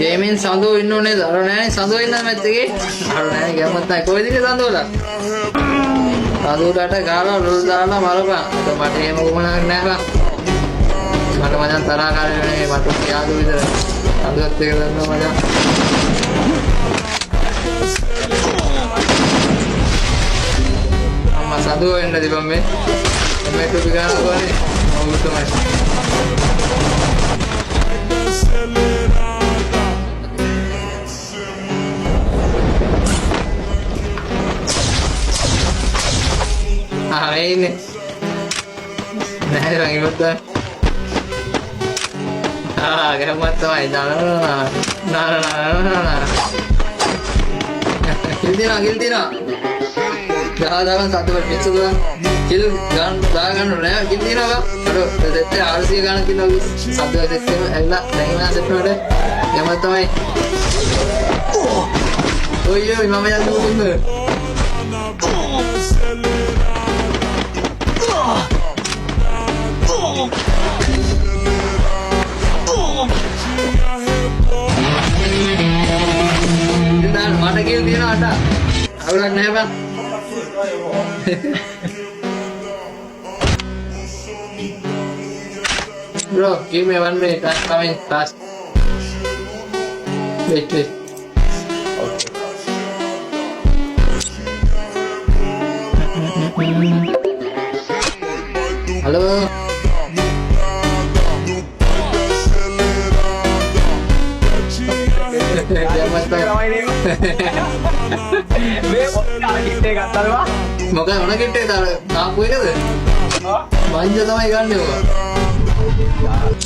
Gaming සඳුව ඉන්න ඕනේ දර නෑනේ සඳුව ඉන්න මැත් එකේ අර නෑනේ ගමත් නැහැ කොයිද ඉන්නේ සඳුවලා සඳුවලට ගාලා රුල් දාලා මරපන් ඒක මට එහෙම උමනාවක් නෑ බං මට මචං තරහකාරී වෙන්නේ මට කියාදු විතර සඳුවත් එක දන්නවා මචං අම්මා සඳුව වෙන්න දීපන් මේ टोपी गाना कोनी वो तो मैं हाँ ini नहीं lagi betul kayak betul aja nah gilti na jangan satu berpikir tuh kill gan raya gilti na bang aduh teteh harus sih gan kill satu teteh elah dengan satu ada yang betul ay oh iya mama yang dulu bener mana kill dia ada aku nak naik bang bro give me 1 minute I'm coming fast wait okay halo මොකද මොන කිට් එකද අර තාප්පු එකද? මංජ තමයි ගන්නෙ ඔය.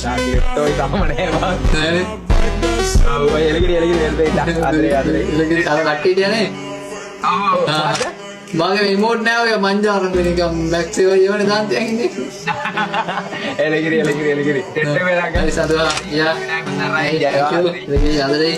තාකිට්ටෝයි තාම නෑ බං. නෑනේ. ඔය එලගිරි එල්බේ අතරේ එලගිරි අර කට්ටියට යන්නේ. ඔව්. මගේ රිමෝට් නෑ ඔය මංජ අරන් නිකන් මැක්ස් එක යවනේ දාන්තියන් ඉන්නේ. එලගිරි ටෙට්ටේ වෙලා ගන්න. සතුවා. යා. නෑ කොහොමද? එලගිරි අදරේ